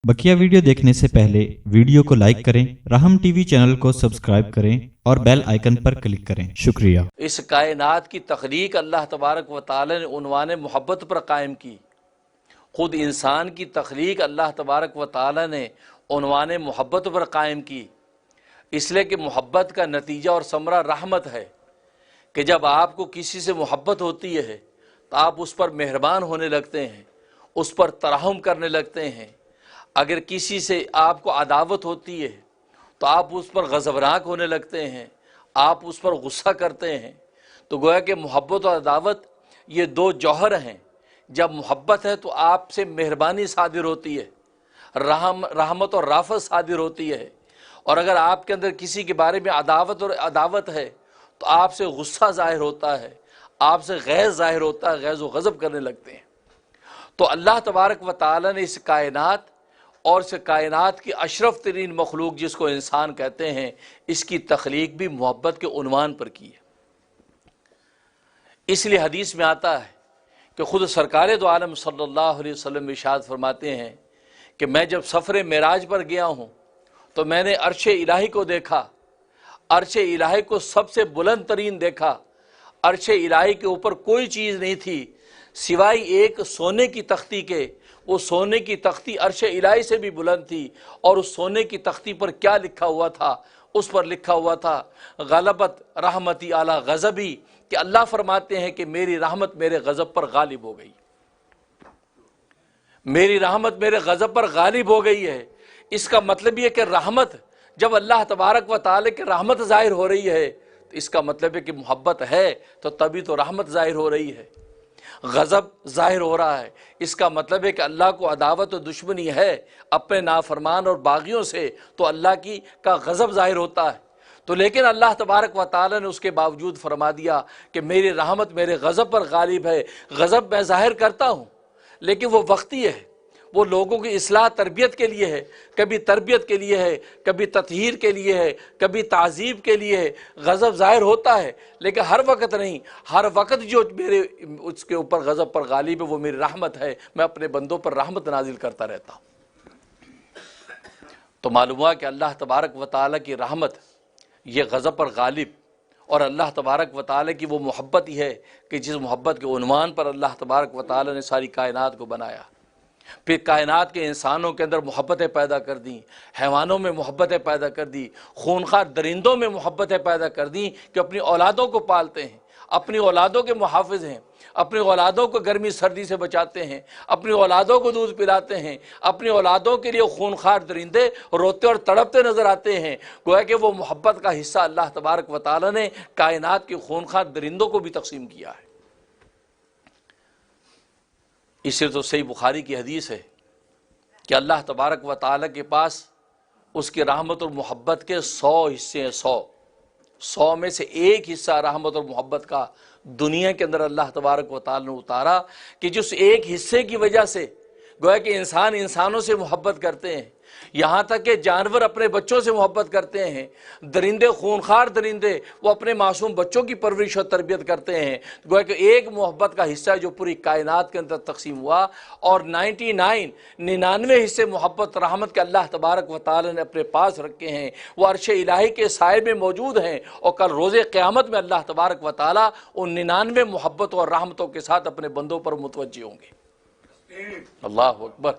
बकिया video देखने से पहले वीडियो को लाइक करें, राहम टीवी चैनल को सब्सक्राइब करें और बेल आइकन पर क्लिक करें। शुक्रिया। इस कायनात की तख्लीक अल्लाह तबारक व तआला ने उन्वान मोहब्बत पर कायम की। ख़ुद इंसान की तख्लीक अल्लाह तबारक व तआला ने उन्वान मोहब्बत पर कायम की, इसलिए कि मोहब्बत का नतीजा और समरा रहमत है कि जब आपको किसी से मोहब्बत होती है तो आप उस पर मेहरबान होने लगते हैं, उस पर तरहम करने लगते हैं। अगर किसी से आपको अदावत होती है तो आप उस पर गज़बनाक होने लगते हैं, आप उस पर गुस्सा करते हैं। तो गोया कि मोहब्बत और अदावत ये दो जौहर हैं। जब मोहब्बत है तो आपसे मेहरबानी सादिर होती है, रहमत और राफत सादिर होती है। और अगर आपके अंदर किसी के बारे में अदावत है तो आपसे गुस्सा ज़ाहिर होता है, आपसे गैज़ ज़ाहिर होता है, गैज़ व गज़ब करने लगते हैं। तो अल्लाह तबारक व तआला ने इस कायनात और इस कायनात की अशरफ तरीन मखलूक जिसको इंसान कहते हैं, इसकी तख्लीक भी मोहब्बत के उन्वान पर की है। इसलिए हदीस में आता है कि ख़ुद सरकार दो आलम सल्लल्लाहु अलैहि वसल्लम इरशाद फरमाते हैं कि मैं जब सफ़र मेराज पर गया हूँ तो मैंने अर्श इलाही को देखा, अर्श इलाही को सबसे बुलंद तरीन देखा। अर्श इलाही के ऊपर कोई चीज़ नहीं थी सिवाय एक सोने की तख्ती के। वो सोने की तख्ती अर्श इलाही से भी बुलंद थी और उस सोने की तख्ती पर क्या लिखा हुआ था? उस पर लिखा हुआ था गलबत रहमती आला गज़बी, कि अल्लाह फरमाते हैं कि मेरी रहमत मेरे गज़ब पर गालिब हो गई, मेरी रहमत मेरे गज़ब पर गालिब हो गई है। इसका मतलब ये कि रहमत जब अल्लाह तबारक व तआला की रहमत ज़ाहिर हो रही है तो इसका मतलब है कि मोहब्बत है, तो तभी तो रहमत ज़ाहिर हो रही है। गज़ब ज़ाहिर हो रहा है, इसका मतलब है कि अल्लाह को अदावत और दुश्मनी है अपने नाफरमान और बागियों से, तो अल्लाह का गज़ब ज़ाहिर होता है। तो लेकिन अल्लाह तबारक व तआला ने उसके बावजूद फरमा दिया कि मेरी रहमत मेरे गज़ब पर गालिब है। गज़ब मैं ज़ाहिर करता हूँ लेकिन वो वक्ती है, वो लोगों की इस्लाह तरबियत के लिए है, कभी तरबियत के लिए है, कभी तत्हीर के लिए है, कभी ताज़ीब के लिए है। गज़ब ज़ाहिर होता है लेकिन हर वक्त नहीं। हर वक्त जो मेरे उसके ऊपर गज़ब पर गालिब है वो मेरी रहमत है। मैं अपने बंदों पर रहमत नाजिल करता रहता हूँ। तो मालूम हुआ कि अल्लाह तबारक व तआला की रहमत ये गज़ब पर गालिब, और अल्लाह तबारक व तआला की वो मोहब्बत ही है कि जिस मोहब्बत के उन्वान पर अल्लाह तबारक व तआला ने सारी कायनात को बनाया। फिर कायनात के इंसानों के अंदर मोहब्बतें पैदा कर दी, हैवानों में मोहब्बतें पैदा कर दी, खूनखार दरिंदों में मोहब्बतें पैदा कर दी कि अपनी औलादों को पालते हैं, अपनी औलादों के मुहाफ़िज़ हैं, अपनी औलादों को गर्मी सर्दी से बचाते हैं, अपनी औलादों को दूध पिलाते हैं। अपनी औलादों के लिए खूनखार दरिंदे रोते और तड़पते नज़र आते हैं। गोया कि वो मोहब्बत का हिस्सा अल्लाह तबारक व तआला ने कायनात के खूनखार दरिंदों को भी तकसीम किया है। इससे तो सही बुखारी की हदीस है कि अल्लाह तबारक व तआला के पास उसकी रहमत और मोहब्बत के 100 हिस्से हैं। 100 में से एक हिस्सा रहमत और मोहब्बत का दुनिया के अंदर अल्लाह तबारक व तआला ने उतारा कि जिस एक हिस्से की वजह से गोया कि इंसान इंसानों से मोहब्बत करते हैं, यहाँ तक कि जानवर अपने बच्चों से मोहब्बत करते हैं, दरिंदे खूनखार दरिंदे वो अपने मासूम बच्चों की परवरिश और तरबियत करते हैं। गोया कि एक मोहब्बत का हिस्सा जो पूरी कायनात के अंदर तकसीम हुआ, और 99 हिस्से मोहब्बत रहमत के अल्लाह तबारक व तआला ने अपने पास रखे हैं। वो अर्श इलाही के साए में मौजूद हैं और कल रोज़े क़यामत में अल्लाह तबारक व तआला उन 99 मोहब्बत और रहमतों के साथ अपने बंदों पर मुतवज्जह होंगे। अल्लाह अकबर।